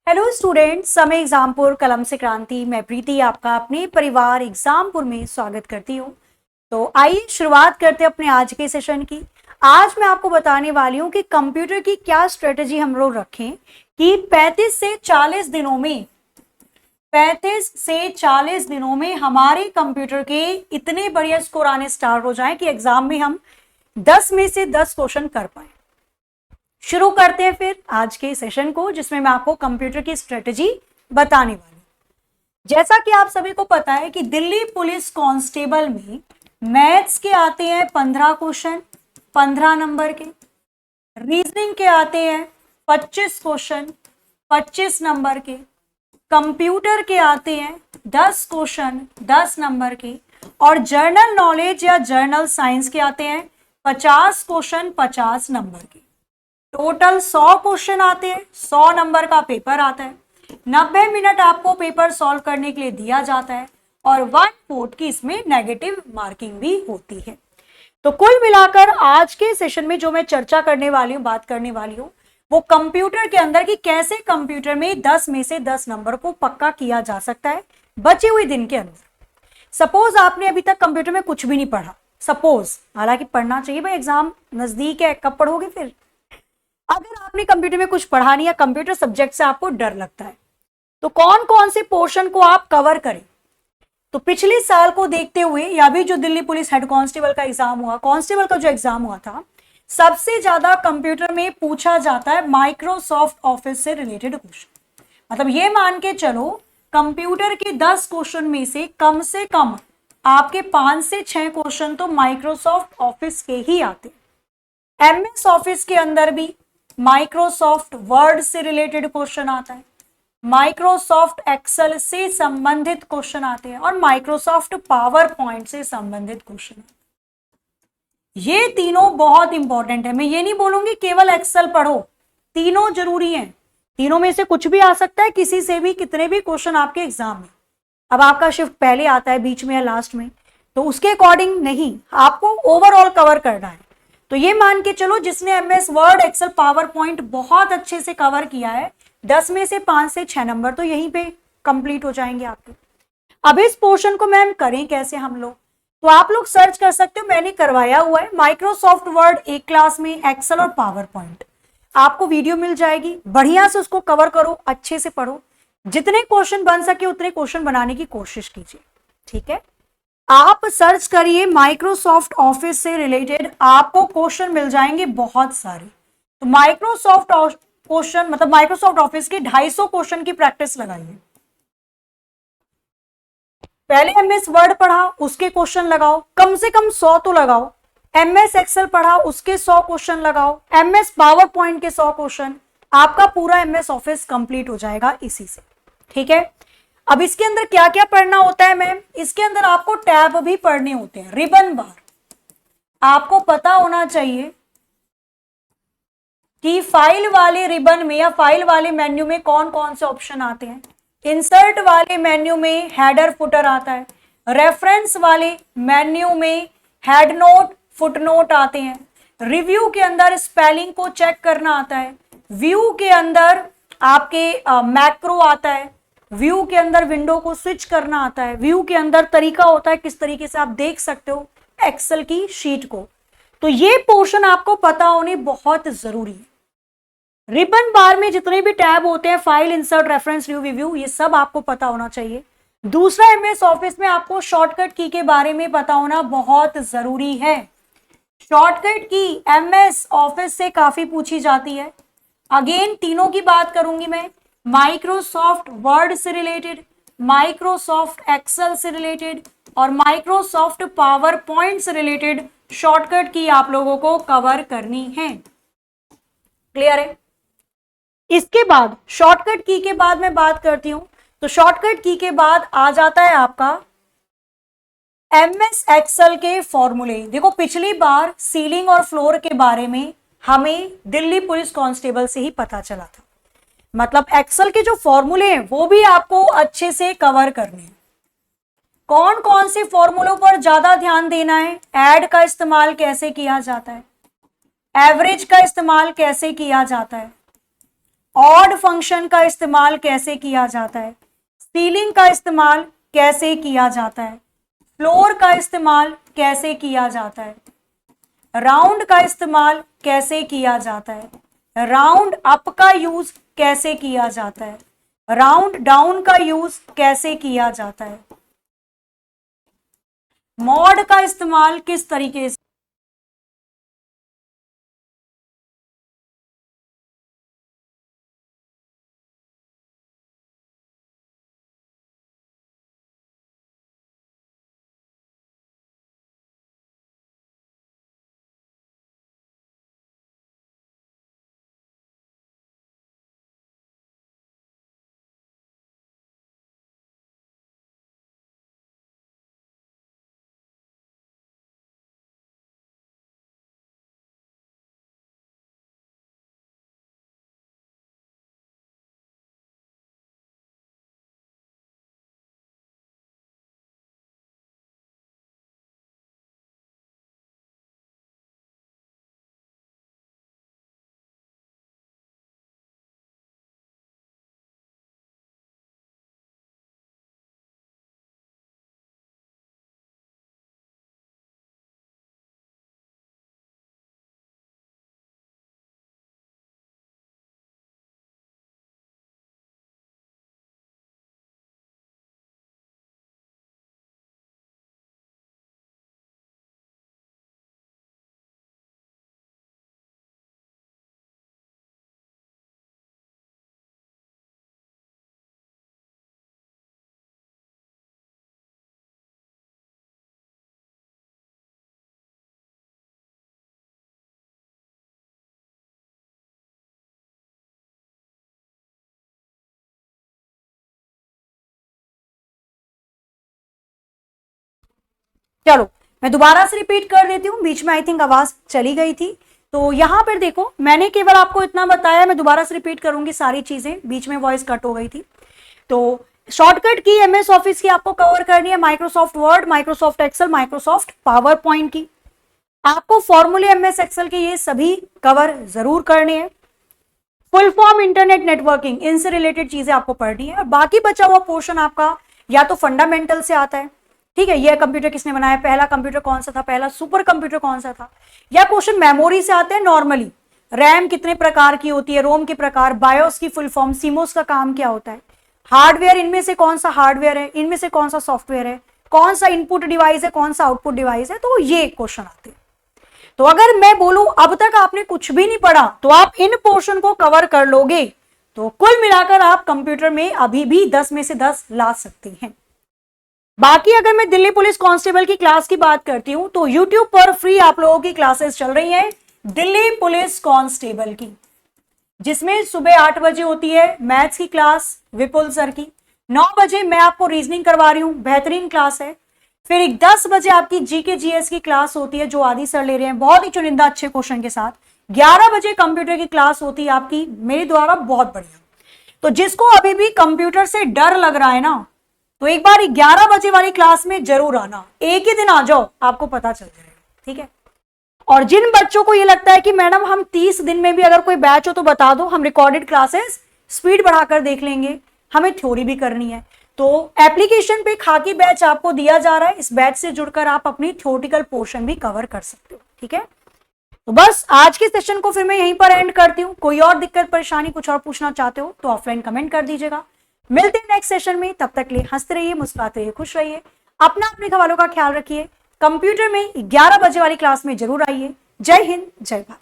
Hello student, समय एग्जामपुर कलम से क्रांति। मैं प्रीति आपका अपने परिवार एग्जामपुर में स्वागत करती हूँ। तो आइए शुरुआत करते हैं अपने आज के सेशन की। आज मैं आपको बताने वाली हूँ कि कंप्यूटर की क्या स्ट्रेटेजी हम लोग रखें कि 35 से 40 दिनों में हमारे कंप्यूटर के इतने बढ़िया स्कोर आने स्टार्ट हो जाए कि एग्जाम में हम 10 में से 10 क्वेश्चन कर पाए। शुरू करते हैं फिर आज के सेशन को, जिसमें मैं आपको कंप्यूटर की स्ट्रेटेजी बताने वाली हूं। जैसा कि आप सभी को पता है कि दिल्ली पुलिस कांस्टेबल में मैथ्स के आते हैं 15 क्वेश्चन 15 नंबर के, रीजनिंग के आते हैं 25 क्वेश्चन 25 नंबर के, कंप्यूटर के आते हैं 10 क्वेश्चन 10 नंबर के, और जर्नल नॉलेज या जर्नल साइंस के आते हैं 50 क्वेश्चन 50 नंबर के। टोटल 100 क्वेश्चन आते हैं, 100 नंबर का पेपर आता है। 90 मिनट आपको पेपर सॉल्व करने के लिए दिया जाता है और 1/4 की इसमें नेगेटिव मार्किंग भी होती है। तो कुल मिलाकर आज के सेशन में जो मैं चर्चा करने वाली हूँ, बात करने वाली हूँ, वो कंप्यूटर के अंदर कि कैसे कंप्यूटर में 10 में से 10 नंबर को पक्का किया जा सकता है बचे हुए दिन के अंदर। सपोज आपने अभी तक कंप्यूटर में कुछ भी नहीं पढ़ा, सपोज, हालांकि पढ़ना चाहिए भाई, एग्जाम नजदीक है, कब पढ़ोगे फिर। अगर आपने कंप्यूटर में कुछ पढ़ा नहीं या कंप्यूटर सब्जेक्ट से आपको डर लगता है, तो कौन कौन से पोर्शन को आप कवर करें। तो पिछले साल को देखते हुए या भी जो दिल्ली पुलिस हेड कांस्टेबल का एग्जाम हुआ, कांस्टेबल का जो एग्जाम हुआ था, सबसे ज्यादा कंप्यूटर में पूछा जाता है माइक्रोसॉफ्ट ऑफिस से रिलेटेड क्वेश्चन। मतलब ये मान के चलो कंप्यूटर के 10 क्वेश्चन में से कम आपके 5 से 6 क्वेश्चन तो माइक्रोसॉफ्ट ऑफिस के ही आते। एमएस ऑफिस के अंदर भी माइक्रोसॉफ्ट वर्ड से रिलेटेड क्वेश्चन आता है, माइक्रोसॉफ्ट एक्सेल से संबंधित क्वेश्चन आते हैं, और माइक्रोसॉफ्ट पावर पॉइंट से संबंधित क्वेश्चन आते हैं। ये तीनों बहुत इंपॉर्टेंट है। मैं ये नहीं बोलूंगी केवल एक्सेल पढ़ो, तीनों जरूरी हैं। तीनों में से कुछ भी आ सकता है, किसी से भी, कितने भी क्वेश्चन आपके एग्जाम में। अब आपका शिफ्ट पहले आता है, बीच में या लास्ट में, तो उसके अकॉर्डिंग नहीं, आपको ओवरऑल कवर करना है। तो ये मान के चलो जिसने MS Word Excel PowerPoint बहुत अच्छे से कवर किया है, 10 में से 5 से 6 नंबर तो यहीं पे कंप्लीट हो जाएंगे आपके। अब इस पोर्शन को मैम करें कैसे हम लोग, तो आप लोग सर्च कर सकते हो, मैंने करवाया हुआ है माइक्रोसॉफ्ट वर्ड एक क्लास में, एक्सेल और पावर पॉइंट। आपको वीडियो मिल जाएगी, बढ़िया से उसको कवर करो, अच्छे से पढ़ो, जितने क्वेश्चन बन सके उतने क्वेश्चन बनाने की कोशिश कीजिए, ठीक है। आप सर्च करिए माइक्रोसॉफ्ट ऑफिस से रिलेटेड, आपको क्वेश्चन मिल जाएंगे बहुत सारे। तो माइक्रोसॉफ्ट क्वेश्चन मतलब माइक्रोसॉफ्ट ऑफिस के 250 क्वेश्चन की प्रैक्टिस लगाइए। पहले एमएस वर्ड पढ़ा, उसके क्वेश्चन लगाओ, कम से कम 100 तो लगाओ। एमएस एक्सेल पढ़ा, उसके 100 क्वेश्चन लगाओ। एमएस पावर पॉइंट के 100 क्वेश्चन, आपका पूरा एमएस ऑफिस कंप्लीट हो जाएगा इसी से, ठीक है। अब इसके अंदर क्या क्या पढ़ना होता है मैम, इसके अंदर आपको टैब भी पढ़ने होते हैं, रिबन बार। आपको पता होना चाहिए कि फाइल वाले रिबन में या फाइल वाले मेन्यू में कौन कौन से ऑप्शन आते हैं। इंसर्ट वाले मेन्यू में हेडर फुटर आता है, रेफरेंस वाले मेन्यू में हेड नोट फुट नोट आते हैं, रिव्यू के अंदर स्पेलिंग को चेक करना आता है, व्यू के अंदर आपके मैक्रो आता है, व्यू के अंदर विंडो को स्विच करना आता है, व्यू के अंदर तरीका होता है किस तरीके से आप देख सकते हो एक्सेल की शीट को। तो ये पोर्शन आपको पता होने बहुत जरूरी है। रिबन बार में जितने भी टैब होते हैं, फाइल, इंसर्ट, रेफरेंस, रिव्यू, ये सब आपको पता होना चाहिए। दूसरा, एमएस ऑफिस में आपको शॉर्टकट की के बारे में पता होना बहुत जरूरी है। शॉर्टकट की एमएस ऑफिस से काफी पूछी जाती है। अगेन तीनों की बात करूंगी मैं, माइक्रोसॉफ्ट वर्ड से रिलेटेड, माइक्रोसॉफ्ट एक्सेल से रिलेटेड और माइक्रोसॉफ्ट पावर पॉइंट से रिलेटेड शॉर्टकट की आप लोगों को कवर करनी है। क्लियर है। इसके बाद शॉर्टकट की के बाद मैं बात करती हूं, तो शॉर्टकट की के बाद आ जाता है आपका एमएस एक्सेल के फॉर्मूले। देखो पिछली बार सीलिंग और फ्लोर के बारे में हमें दिल्ली पुलिस कांस्टेबल से ही पता चला था। मतलब एक्सेल के जो फॉर्मूले हैं वो भी आपको अच्छे से कवर करने हैं। कौन कौन से फॉर्मूलों पर ज्यादा ध्यान देना है, ऐड का इस्तेमाल कैसे किया जाता है, एवरेज का इस्तेमाल कैसे किया जाता है, ऑड फंक्शन का इस्तेमाल कैसे किया जाता है, सीलिंग का इस्तेमाल कैसे किया जाता है, फ्लोर का इस्तेमाल कैसे किया जाता है, राउंड का इस्तेमाल कैसे किया जाता है, राउंड अप का यूज कैसे किया जाता है, राउंड डाउन का यूज कैसे किया जाता है, मॉड का इस्तेमाल किस तरीके से। चलो मैं दोबारा से रिपीट कर देती हूँ, बीच में आई थिंक आवाज चली गई थी। तो यहां पर देखो, मैंने केवल आपको इतना बताया, मैं दोबारा से रिपीट करूंगी सारी चीजें, बीच में वॉइस कट हो गई थी। तो शॉर्टकट की एमएस ऑफिस की आपको कवर करनी है, Microsoft Word, Microsoft Excel, Microsoft PowerPoint की। आपको फॉर्मूले एमएस एक्सेल के ये सभी कवर जरूर करने हैं। फुल फॉर्म इंटरनेट नेटवर्किंग, इनसे रिलेटेड चीजें आपको पढ़नी है। और बाकी बचा हुआ पोर्शन आपका या तो फंडामेंटल से आता है, ठीक है, यह कंप्यूटर किसने बनाया, पहला कंप्यूटर कौन सा था, पहला सुपर कंप्यूटर कौन सा था, या क्वेश्चन मेमोरी से आते हैं नॉर्मली, रैम कितने प्रकार की होती है, रोम के प्रकार, बायोस की फुल फॉर्म, सीमोस का काम क्या होता है, हार्डवेयर इनमें से कौन सा हार्डवेयर है, इनमें से कौन सा सॉफ्टवेयर है, कौन सा इनपुट डिवाइस है, कौन सा आउटपुट डिवाइस है, तो ये क्वेश्चन आते हैं। तो अगर मैं बोलूं अब तक आपने कुछ भी नहीं पढ़ा तो आप इन पोर्शन को कवर कर लोगे, तो कुल मिलाकर आप कंप्यूटर में अभी भी 10 में से 10 ला सकते हैं। बाकी अगर मैं दिल्ली पुलिस कांस्टेबल की क्लास की बात करती हूं तो YouTube पर फ्री आप लोगों की क्लासेस चल रही हैं दिल्ली पुलिस कांस्टेबल की, जिसमें सुबह 8 बजे होती है मैथ्स की क्लास विपुल सर की, 9 बजे मैं आपको रीजनिंग करवा रही हूं, बेहतरीन क्लास है। फिर 10 बजे आपकी जीके जीएस की क्लास होती है जो आदि सर ले रहे हैं, बहुत ही चुनिंदा अच्छे क्वेश्चन के साथ। 11 बजे कंप्यूटर की क्लास होती है आपकी मेरे द्वारा, बहुत बढ़िया। तो जिसको अभी भी कंप्यूटर से डर लग रहा है ना, तो एक बार 11 बजे वाली क्लास में जरूर आना, एक ही दिन आ जाओ, आपको पता चल जाएगा, ठीक है। और जिन बच्चों को ये लगता है कि मैडम हम 30 दिन में भी अगर कोई बैच हो तो बता दो, हम रिकॉर्डेड क्लासेस स्पीड बढ़ाकर देख लेंगे, हमें थ्योरी भी करनी है, तो एप्लीकेशन पे खाकी बैच आपको दिया जा रहा है, इस बैच से जुड़कर आप अपनी थ्योरेटिकल पोर्शन भी कवर कर सकते हो, ठीक है। तो बस आज के सेशन को फिर मैं यहीं पर एंड करती हूँ। कोई और दिक्कत परेशानी कुछ और पूछना चाहते हो तो ऑफलाइन कमेंट कर दीजिएगा। मिलते हैं नेक्स्ट सेशन में, तब तक के लिए हंसते रहिए, मुस्कुराते रहिए, खुश रहिए, अपना अपने सवालों का ख्याल रखिए। कंप्यूटर में 11 बजे वाली क्लास में जरूर आइए। जय हिंद, जय भारत।